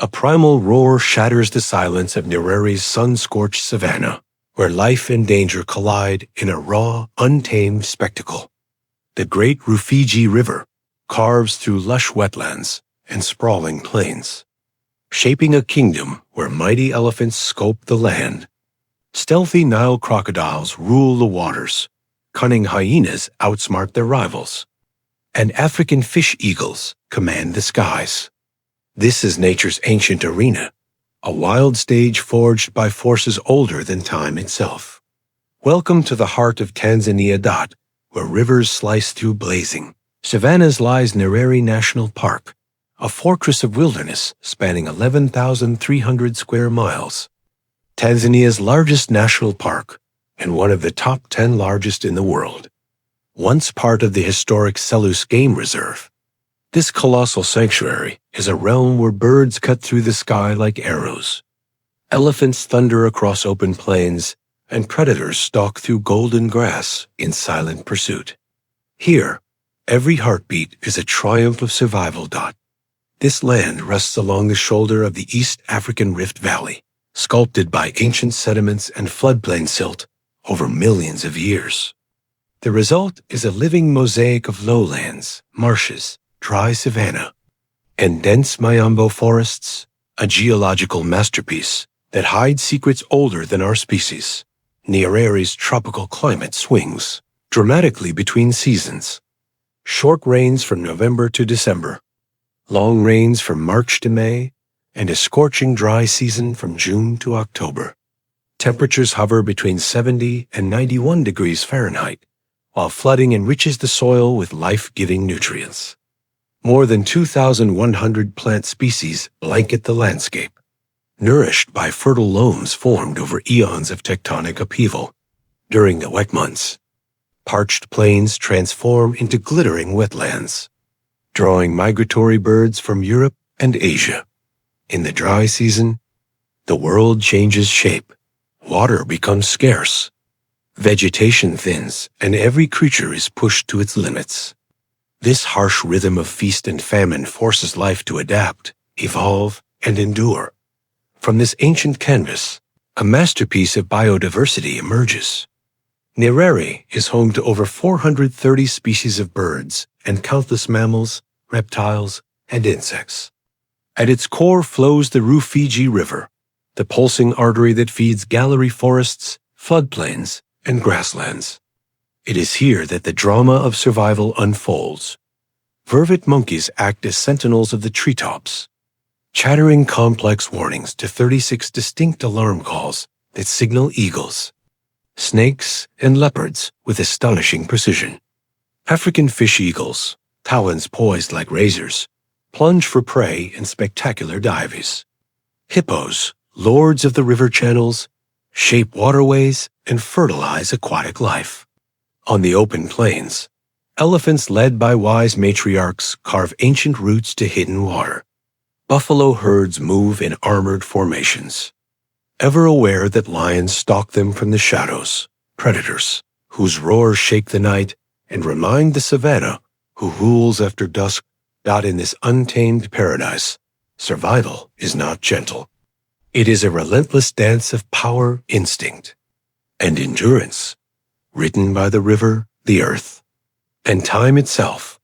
A primal roar shatters the silence of Nereri's sun-scorched savanna, where life and danger collide in a raw, untamed spectacle. The great Rufiji River carves through lush wetlands and sprawling plains, shaping a kingdom where mighty elephants scope the land. Stealthy Nile crocodiles rule the waters, cunning hyenas outsmart their rivals, and African fish eagles command the skies. This is nature's ancient arena, a wild stage forged by forces older than time itself. Welcome to the heart of Tanzania, where rivers slice through blazing savannas lies Nereri National Park, a fortress of wilderness spanning 11,300 square miles. Tanzania's largest national park and one of the top 10 largest in the world. Once part of the historic Selous Game Reserve, this colossal sanctuary is a realm where birds cut through the sky like arrows. Elephants thunder across open plains, and predators stalk through golden grass in silent pursuit. Here, every heartbeat is a triumph of survival. This land rests along the shoulder of the East African Rift Valley, sculpted by ancient sediments and floodplain silt over millions of years. The result is a living mosaic of lowlands, marshes, dry savanna, and dense Mayambo forests, a geological masterpiece that hides secrets older than our species. Nereri's tropical climate swings dramatically between seasons. Short rains from November to December, long rains from March to May, and a scorching dry season from June to October. Temperatures hover between 70 and 91 degrees Fahrenheit, while flooding enriches the soil with life-giving nutrients. More than 2,100 plant species blanket the landscape, nourished by fertile loams formed over eons of tectonic upheaval. During the wet months, parched plains transform into glittering wetlands, drawing migratory birds from Europe and Asia. In the dry season, the world changes shape. Water becomes scarce. Vegetation thins, and every creature is pushed to its limits. This harsh rhythm of feast and famine forces life to adapt, evolve, and endure. From this ancient canvas, a masterpiece of biodiversity emerges. Nereri is home to over 430 species of birds and countless mammals, reptiles, and insects. At its core flows the Rufiji River, the pulsing artery that feeds gallery forests, floodplains, and grasslands. It is here that the drama of survival unfolds. Vervet monkeys act as sentinels of the treetops, chattering complex warnings to 36 distinct alarm calls that signal eagles, snakes, and leopards with astonishing precision. African fish eagles, talons poised like razors, plunge for prey in spectacular dives. Hippos, lords of the river channels, shape waterways and fertilize aquatic life. On the open plains, elephants led by wise matriarchs carve ancient routes to hidden water. Buffalo herds move in armored formations, ever aware that lions stalk them from the shadows, predators whose roars shake the night and remind the savanna who rules after dusk. In this untamed paradise, survival is not gentle. It is a relentless dance of power, instinct, and endurance, written by the river, the earth, and time itself.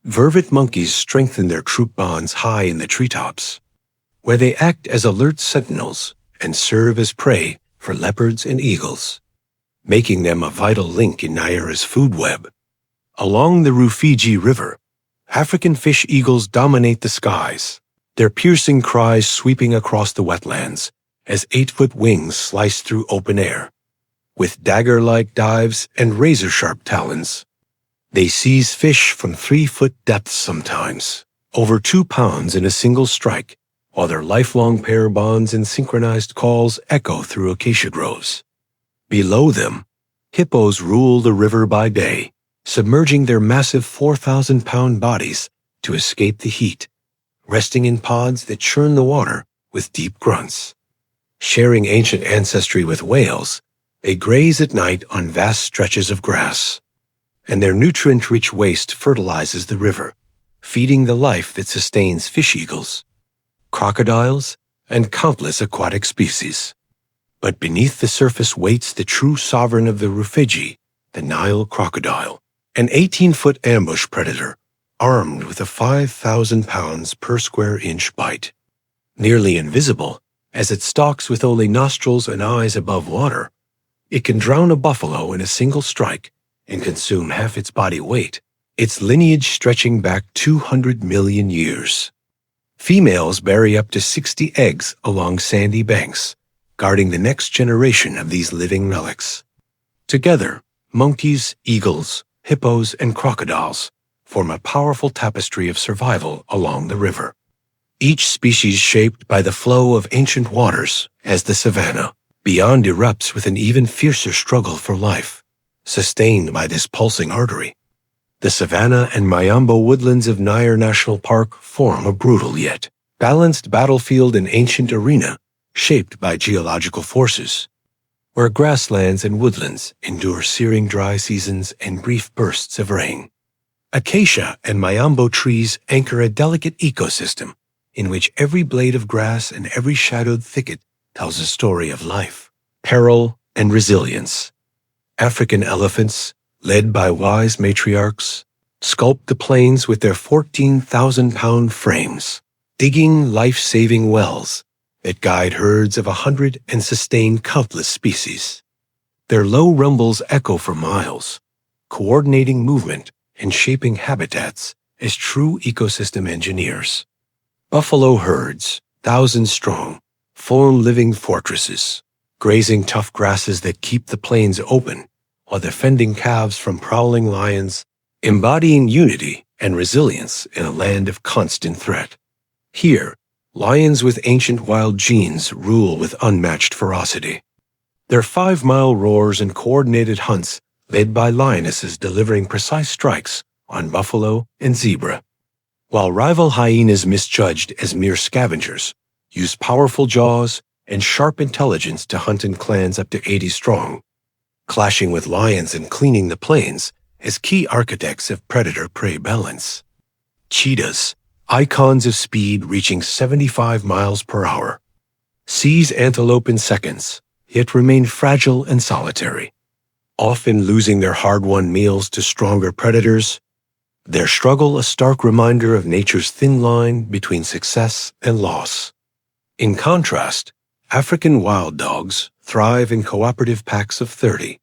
Vervet monkeys strengthen their troop bonds high in the treetops, where they act as alert sentinels and serve as prey for leopards and eagles, making them a vital link in Naira's food web. Along the Rufiji River, African fish eagles dominate the skies, their piercing cries sweeping across the wetlands as 8-foot wings slice through open air. With dagger-like dives and razor-sharp talons, they seize fish from 3-foot depths sometimes, over 2 pounds in a single strike, while their lifelong pair bonds and synchronized calls echo through acacia groves. Below them, hippos rule the river by day, submerging their massive 4,000-pound bodies to escape the heat, resting in pods that churn the water with deep grunts. Sharing ancient ancestry with whales, they graze at night on vast stretches of grass, and their nutrient-rich waste fertilizes the river, feeding the life that sustains fish eagles. crocodiles, and countless aquatic species. But beneath the surface waits the true sovereign of the Rufiji, the Nile crocodile, an 18-foot ambush predator, armed with a 5,000 pounds per square inch bite. Nearly invisible, as it stalks with only nostrils and eyes above water, it can drown a buffalo in a single strike and consume half its body weight, its lineage stretching back 200 million years. Females bury up to 60 eggs along sandy banks, guarding the next generation of these living relics. Together, monkeys, eagles, hippos, and crocodiles form a powerful tapestry of survival along the river. Each species shaped by the flow of ancient waters as the savanna beyond erupts with an even fiercer struggle for life, sustained by this pulsing artery. The savanna and Mayambo woodlands of Nair National Park form a brutal yet balanced battlefield and ancient arena shaped by geological forces, where grasslands and woodlands endure searing dry seasons and brief bursts of rain. Acacia and Mayambo trees anchor a delicate ecosystem in which every blade of grass and every shadowed thicket tells a story of life, peril, and resilience. African elephants, led by wise matriarchs, sculpt the plains with their 14,000-pound frames, digging life-saving wells that guide herds of 100 and sustain countless species. Their low rumbles echo for miles, coordinating movement and shaping habitats as true ecosystem engineers. Buffalo herds, thousands strong, form living fortresses, grazing tough grasses that keep the plains open while defending calves from prowling lions, embodying unity and resilience in a land of constant threat. Here, lions with ancient wild genes rule with unmatched ferocity. Their 5-mile roars and coordinated hunts led by lionesses delivering precise strikes on buffalo and zebra, while rival hyenas misjudged as mere scavengers use powerful jaws and sharp intelligence to hunt in clans up to 80 strong, clashing with lions and cleaning the plains as key architects of predator-prey balance. Cheetahs, icons of speed reaching 75 miles per hour, seize antelope in seconds, yet remain fragile and solitary, often losing their hard-won meals to stronger predators, their struggle a stark reminder of nature's thin line between success and loss. In contrast, African wild dogs thrive in cooperative packs of 30,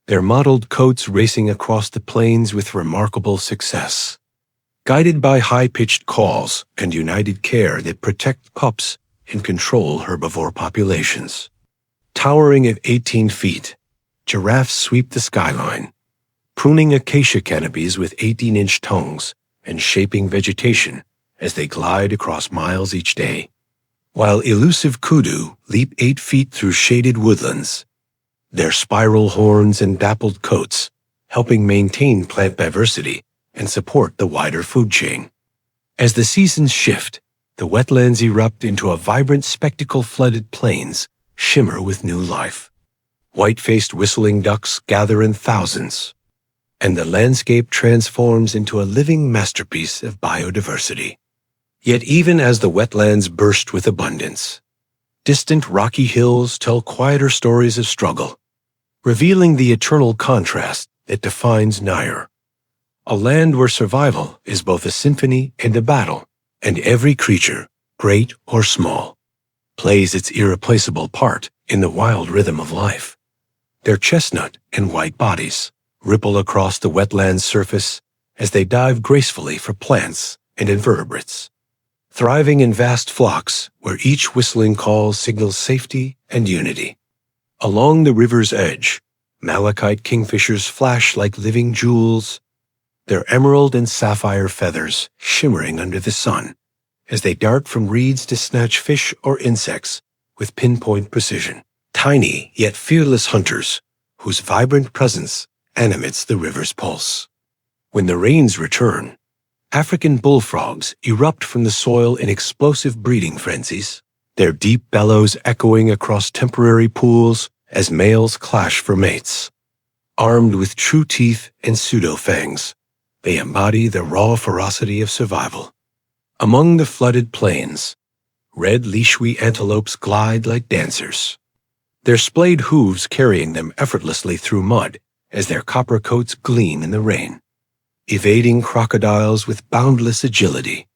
their mottled coats racing across the plains with remarkable success. Guided by high-pitched calls and united care that protect pups and control herbivore populations. Towering at 18 feet, giraffes sweep the skyline, pruning acacia canopies with 18-inch tongues and shaping vegetation as they glide across miles each day, while elusive kudu leap 8 feet through shaded woodlands, their spiral horns and dappled coats helping maintain plant diversity and support the wider food chain. As the seasons shift, the wetlands erupt into a vibrant spectacle. Flooded plains shimmer with new life. White-faced whistling ducks gather in thousands, and the landscape transforms into a living masterpiece of biodiversity. Yet even as the wetlands burst with abundance, distant rocky hills tell quieter stories of struggle, revealing the eternal contrast that defines Nair, a land where survival is both a symphony and a battle, and every creature, great or small, plays its irreplaceable part in the wild rhythm of life. Their chestnut and white bodies ripple across the wetland's surface as they dive gracefully for plants and invertebrates, thriving in vast flocks where each whistling call signals safety and unity. Along the river's edge, malachite kingfishers flash like living jewels, their emerald and sapphire feathers shimmering under the sun as they dart from reeds to snatch fish or insects with pinpoint precision. Tiny yet fearless hunters whose vibrant presence animates the river's pulse. When the rains return, African bullfrogs erupt from the soil in explosive breeding frenzies, their deep bellows echoing across temporary pools as males clash for mates. Armed with true teeth and pseudo-fangs, they embody the raw ferocity of survival. Among the flooded plains, red Lishui antelopes glide like dancers, their splayed hooves carrying them effortlessly through mud as their copper coats gleam in the rain, evading crocodiles with boundless agility.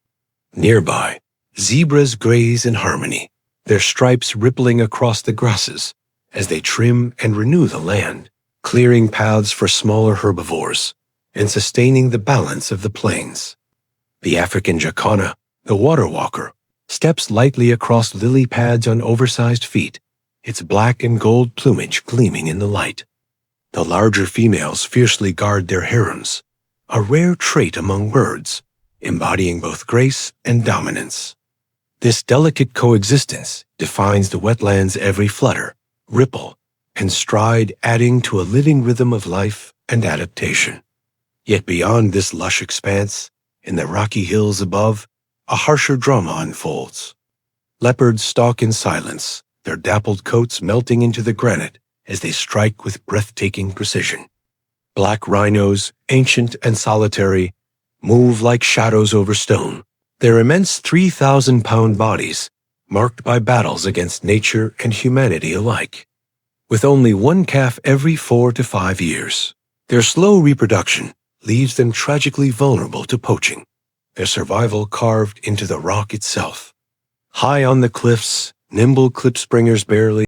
Nearby, zebras graze in harmony, their stripes rippling across the grasses as they trim and renew the land, clearing paths for smaller herbivores and sustaining the balance of the plains. The African jacana, the water walker, steps lightly across lily pads on oversized feet, its black and gold plumage gleaming in the light. The larger females fiercely guard their harems, a rare trait among birds, embodying both grace and dominance. This delicate coexistence defines the wetland's every flutter, ripple, and stride, adding to a living rhythm of life and adaptation. Yet beyond this lush expanse, in the rocky hills above, a harsher drama unfolds. Leopards stalk in silence, their dappled coats melting into the granite as they strike with breathtaking precision. Black rhinos, ancient and solitary, move like shadows over stone, their immense 3,000-pound bodies marked by battles against nature and humanity alike. With only one calf every 4 to 5 years, their slow reproduction leaves them tragically vulnerable to poaching, their survival carved into the rock itself. High on the cliffs, nimble klipspringers barely